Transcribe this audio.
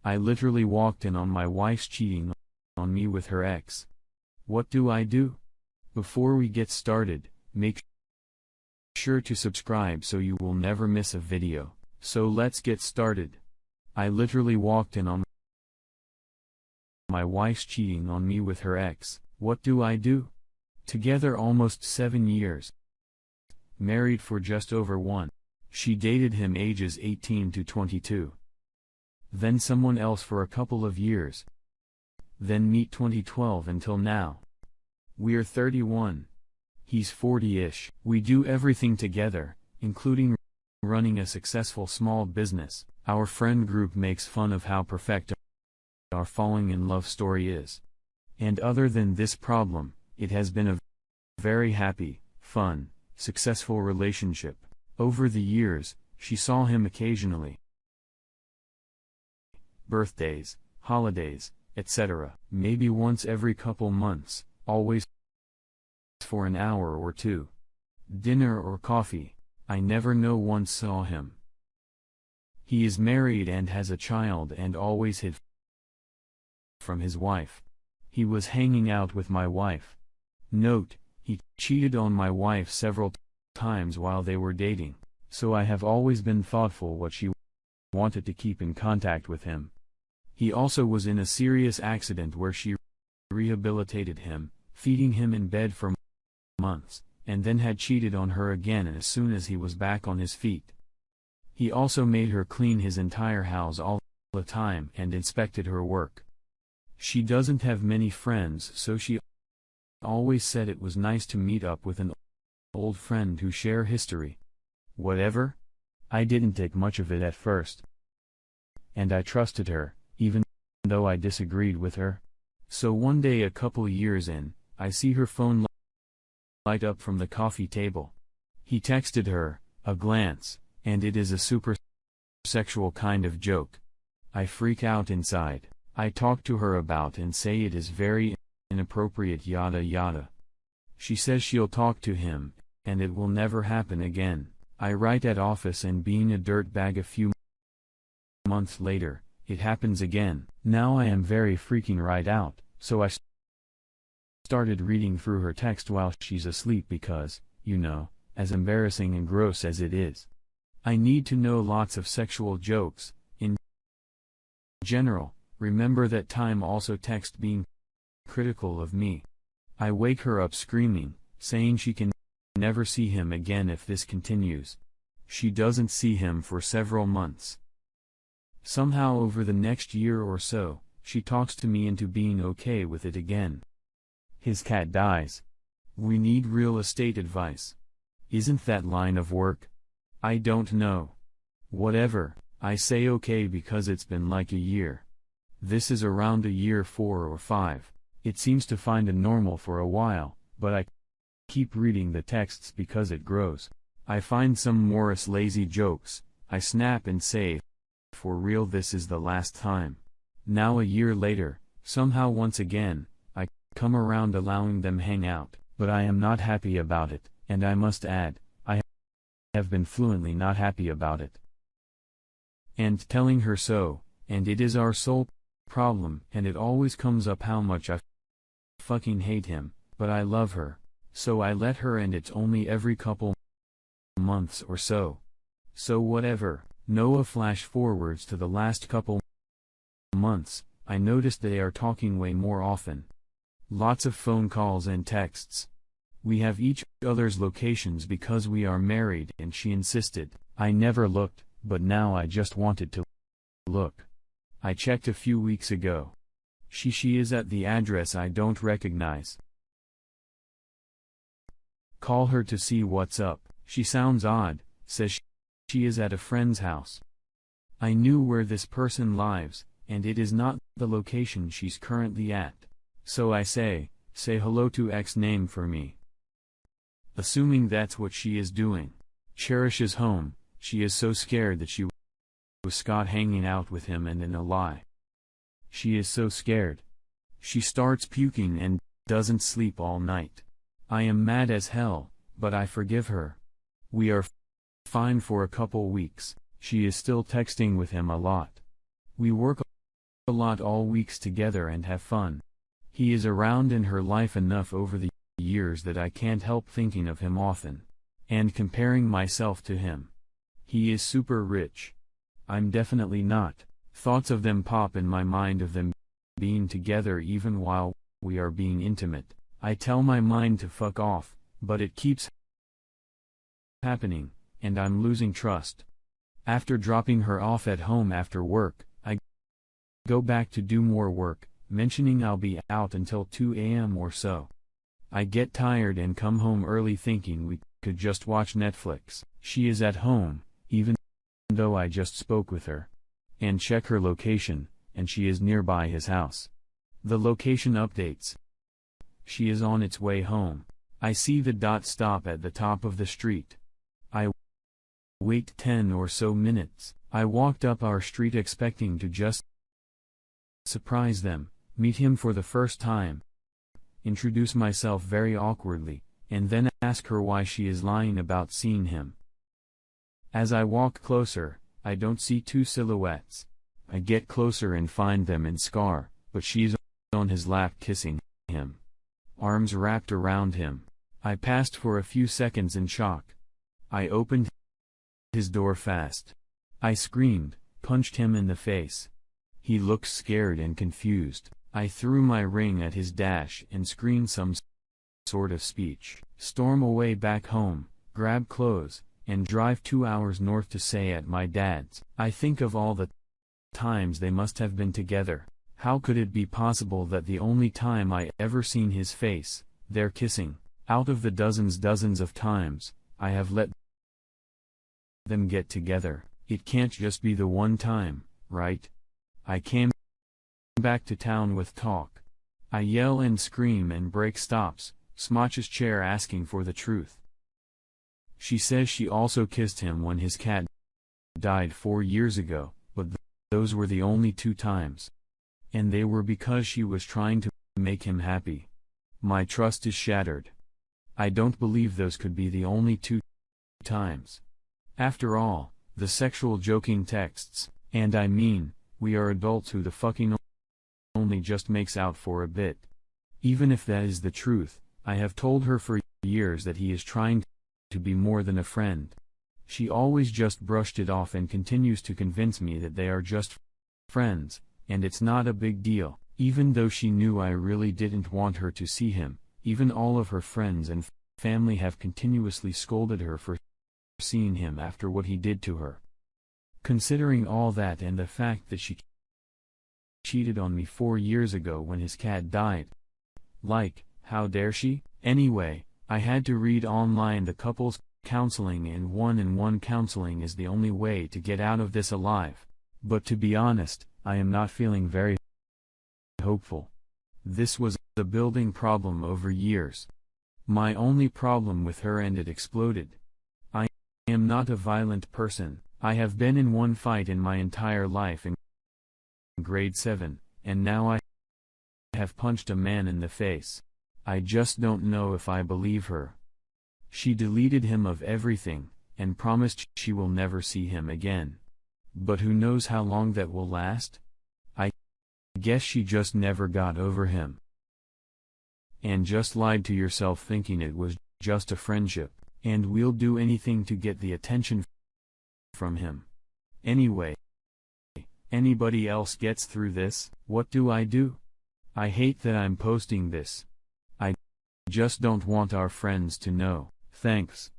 I literally walked in on my wife's cheating on me with her ex. What do I do? Before we get started, make sure to subscribe so you will never miss a video. So let's get started. I literally walked in on my wife's cheating on me with her ex. What do I do? Together almost 7 years. Married for just over 1. She dated him ages 18 to 22. Then someone else for a couple of years. Then meet 2012 until now. We're 31. He's 40-ish. We do everything together, including running a successful small business. Our friend group makes fun of how perfect our falling in love story is. And other than this problem, it has been a very happy, fun, successful relationship. Over the years, she saw him occasionally. Birthdays, holidays, etc. Maybe once every couple months, always for an hour or two. Dinner or coffee. I never once saw him. He is married and has a child and always hid from his wife. He was hanging out with my wife. Note, he cheated on my wife several times while they were dating, so I have always been thoughtful what she wanted to keep in contact with him. He also was in a serious accident where she rehabilitated him, feeding him in bed for months, and then had cheated on her again as soon as he was back on his feet. He also made her clean his entire house all the time and inspected her work. She doesn't have many friends, so she always said it was nice to meet up with an old friend who share history. Whatever. I didn't take much of it at first. And I trusted her, even though I disagreed with her. So one day a couple years in, I see her phone light up from the coffee table. He texted her, a glance, and it is a super sexual kind of joke. I freak out inside. I talk to her about and say it is very inappropriate yada yada. She says she'll talk to him, and it will never happen again. I write at office and being a dirtbag a few months later, it happens again. Now I am very freaking right out, so I started reading through her text while she's asleep because, as embarrassing and gross as it is, I need to know lots of sexual jokes. In general, remember that time also text being critical of me. I wake her up screaming, saying she can never see him again if this continues. She doesn't see him for several months. Somehow over the next year or so, she talks to me into being okay with it again. His cat dies. We need real estate advice. Isn't that line of work? I don't know. Whatever, I say okay because it's been like a year. This is around a year 4 or 5. It seems to find a normal for a while, but I keep reading the texts because it grows. I find some Morris lazy jokes. I snap and say, for real, this is the last time. Now a year later, somehow once again, I come around allowing them hang out, but I am not happy about it, and I must add, I have been fluently not happy about it. And telling her so, and it is our sole problem, and it always comes up how much I fucking hate him, but I love her. So I let her, and it's only every couple months or so. So whatever. Noah flash forwards to the last couple months, I noticed they are talking way more often. Lots of phone calls and texts. We have each other's locations because we are married and she insisted. I never looked, but now I just wanted to look. I checked a few weeks ago. She is at the address I don't recognize. Call her to see what's up. She sounds odd, says she is at a friend's house. I knew where this person lives, and it is not the location she's currently at. So I say hello to X name for me. Assuming that's what she is doing. Cherishes home, she is so scared that she was Scott hanging out with him and in a lie. She is so scared. She starts puking and doesn't sleep all night. I am mad as hell, but I forgive her. We are fine for a couple weeks. She is still texting with him a lot. We work a lot all weeks together and have fun. He is around in her life enough over the years that I can't help thinking of him often. And comparing myself to him. He is super rich. I'm definitely not. Thoughts of them pop in my mind, of them being together even while we are being intimate. I tell my mind to fuck off, but it keeps happening, and I'm losing trust. After dropping her off at home after work, I go back to do more work, mentioning I'll be out until 2 a.m. or so. I get tired and come home early thinking we could just watch Netflix. She is at home, even though I just spoke with her. And check her location, and she is nearby his house. The location updates. She is on its way home. I see the dot stop at the top of the street. I wait 10 or so minutes. I walked up our street expecting to just surprise them, meet him for the first time, introduce myself very awkwardly, and then ask her why she is lying about seeing him. As I walk closer, I don't see two silhouettes. I get closer and find them in Scar, but she's on his lap kissing him. Arms wrapped around him. I passed for a few seconds in shock. I opened his door fast. I screamed, punched him in the face. He looked scared and confused. I threw my ring at his dash and screamed some sort of speech. Storm away back home, grab clothes, and drive 2 hours north to stay at my dad's. I think of all the times they must have been together. How could it be possible that the only time I ever seen his face, they're kissing? Out of the dozens of times I have let them get together, it can't just be the one time, right? I came back to town with talk. I yell and scream and break stops, Smotch's chair asking for the truth. She says she also kissed him when his cat died 4 years ago, but those were the only 2 times. And they were because she was trying to make him happy. My trust is shattered. I don't believe those could be the only 2 times. After all, the sexual joking texts, and I mean, we are adults who the fucking only just makes out for a bit. Even if that is the truth, I have told her for years that he is trying to be more than a friend. She always just brushed it off and continues to convince me that they are just friends, and it's not a big deal, even though she knew I really didn't want her to see him. Even all of her friends and family have continuously scolded her for seeing him after what he did to her. Considering all that and the fact that she cheated on me 4 years ago when his cat died. Like, how dare she? Anyway, I had to read online the couples counseling, and one-on-one counseling is the only way to get out of this alive. But to be honest, I am not feeling very hopeful. This was a building problem over years. My only problem with her, and it exploded. I am not a violent person. I have been in one fight in my entire life in grade 7, and now I have punched a man in the face. I just don't know if I believe her. She deleted him of everything, and promised she will never see him again. But who knows how long that will last? I guess she just never got over him. And just lied to yourself thinking it was just a friendship, and we'll do anything to get the attention from him. Anyway, anybody else gets through this? What do? I hate that I'm posting this. I just don't want our friends to know. Thanks.